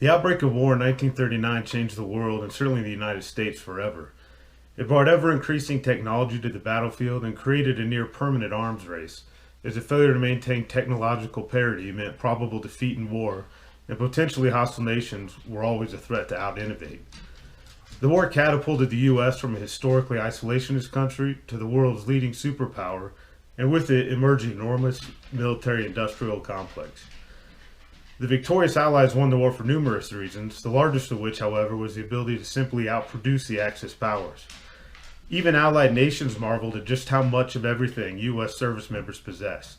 The outbreak of war in 1939 changed the world and certainly the United States forever. It brought ever-increasing technology to the battlefield and created a near-permanent arms race, as a failure to maintain technological parity meant probable defeat in war, and potentially hostile nations were always a threat to out-innovate. The war catapulted the U.S. from a historically isolationist country to the world's leading superpower, and with it emerged an enormous military-industrial complex. The victorious Allies won the war for numerous reasons, the largest of which, however, was the ability to simply outproduce the Axis powers. Even Allied nations marveled at just how much of everything U.S. service members possessed.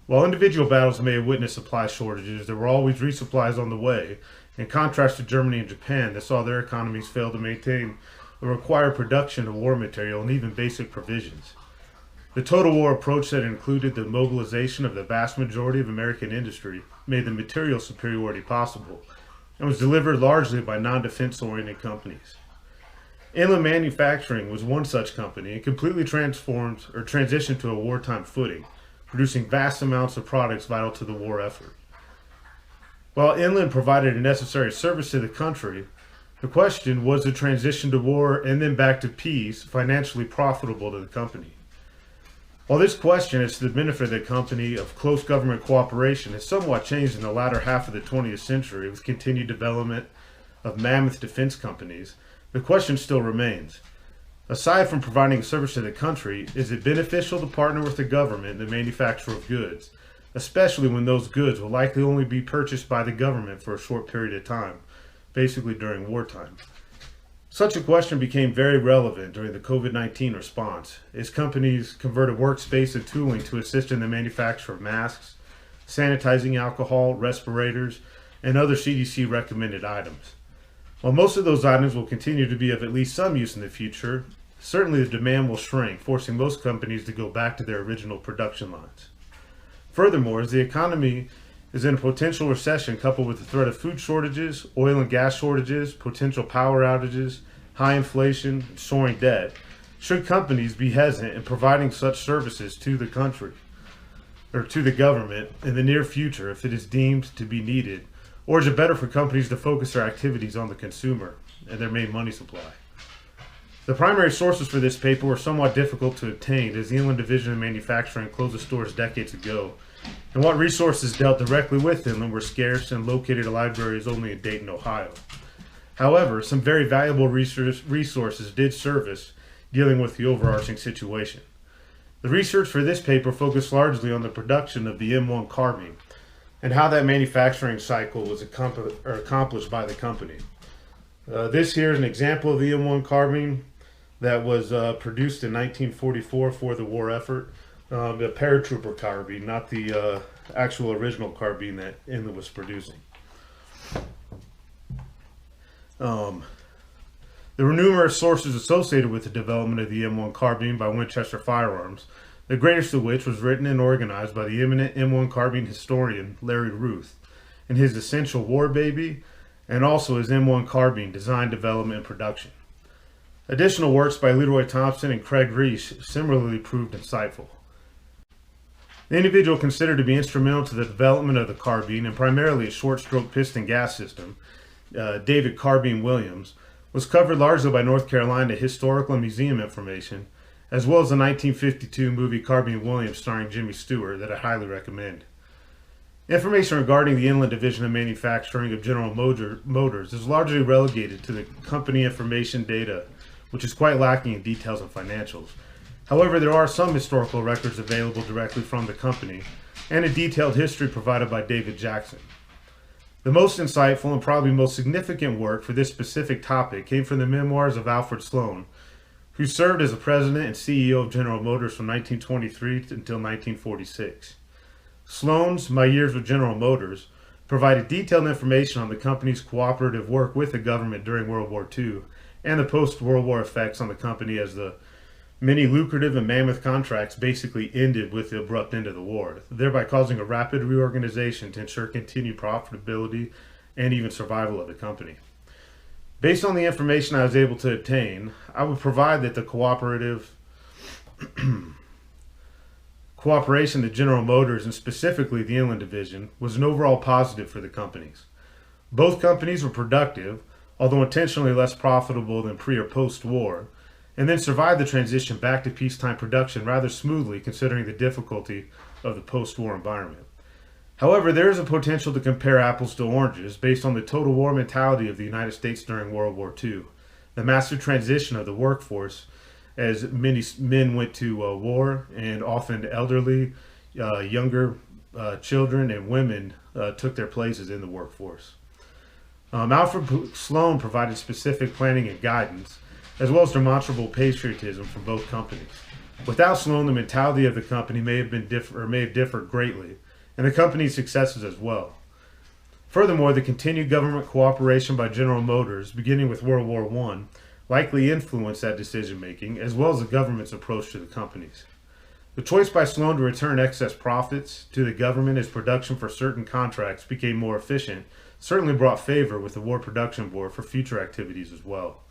While individual battles may have witnessed supply shortages, there were always resupplies on the way, in contrast to Germany and Japan that saw their economies fail to maintain the required production of war material and even basic provisions. The total war approach that included the mobilization of the vast majority of American industry made the material superiority possible, and was delivered largely by non-defense oriented companies. Inland Manufacturing was one such company and completely transitioned to a wartime footing, producing vast amounts of products vital to the war effort. While Inland provided a necessary service to the country, the question was the transition to war and then back to peace financially profitable to the company. While this question is to the benefit of the company of close government cooperation has somewhat changed in the latter half of the 20th century with continued development of mammoth defense companies, the question still remains. Aside from providing a service to the country, is it beneficial to partner with the government in the manufacture of goods, especially when those goods will likely only be purchased by the government for a short period of time, basically during wartime? Such a question became very relevant during the COVID-19 response, as companies converted workspace and tooling to assist in the manufacture of masks, sanitizing alcohol, respirators, and other CDC recommended items. While most of those items will continue to be of at least some use in the future, certainly the demand will shrink, forcing most companies to go back to their original production lines. Furthermore, as the economy is in a potential recession coupled with the threat of food shortages, oil and gas shortages, potential power outages, high inflation, and soaring debt, should companies be hesitant in providing such services to the country or to the government in the near future if it is deemed to be needed, or is it better for companies to focus their activities on the consumer and their main money supply? The primary sources for this paper were somewhat difficult to obtain as the Inland Division of Manufacturing closed its doors decades ago, and what resources dealt directly with Inland were scarce and located at libraries only in Dayton, Ohio. However, some very valuable resources did surface dealing with the overarching situation. The research for this paper focused largely on the production of the M1 carbine and how that manufacturing cycle was accomplished by the company. This here is an example of the M1 carbine that was produced in 1944 for the war effort. The paratrooper carbine, not the actual original carbine that Inland was producing. There were numerous sources associated with the development of the M1 carbine by Winchester Firearms, the greatest of which was written and organized by the eminent M1 carbine historian Larry Ruth in his Essential War Baby, and also his M1 carbine design, development, and production. Additional works by Leroy Thompson and Craig Reich similarly proved insightful. The individual considered to be instrumental to the development of the carbine and primarily a short-stroke piston gas system, David Carbine Williams, was covered largely by North Carolina historical and museum information, as well as the 1952 movie Carbine Williams starring Jimmy Stewart that I highly recommend. Information regarding the Inland Division of Manufacturing of General Motors is largely relegated to the company information data, which is quite lacking in details and financials. However, there are some historical records available directly from the company, and a detailed history provided by David Jackson. The most insightful and probably most significant work for this specific topic came from the memoirs of Alfred Sloan, who served as the president and CEO of General Motors from 1923 until 1946. Sloan's My Years with General Motors provided detailed information on the company's cooperative work with the government during World War II and the post-World War effects on the company as the many lucrative and mammoth contracts basically ended with the abrupt end of the war, thereby causing a rapid reorganization to ensure continued profitability and even survival of the company. Based on the information I was able to obtain, I would provide that the cooperation to General Motors and specifically the Inland Division was an overall positive for the companies. Both companies were productive, although intentionally less profitable than pre or post war, and then survived the transition back to peacetime production rather smoothly considering the difficulty of the post war environment. However, there is a potential to compare apples to oranges based on the total war mentality of the United States during World War II, the massive transition of the workforce as many men went to war, and often elderly, younger children, and women took their places in the workforce. Alfred Sloan provided specific planning and guidance, as well as demonstrable patriotism from both companies. Without Sloan, the mentality of the company may have differed greatly, and the company's successes as well. Furthermore, the continued government cooperation by General Motors, beginning with World War I, likely influenced that decision making, as well as the government's approach to the companies. The choice by Sloan to return excess profits to the government as production for certain contracts became more efficient certainly brought favor with the War Production Board for future activities as well.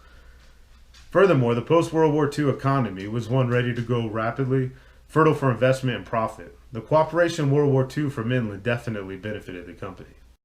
Furthermore, the post-World War II economy was one ready to grow rapidly, fertile for investment and profit. The cooperation in World War II from Inland definitely benefited the company.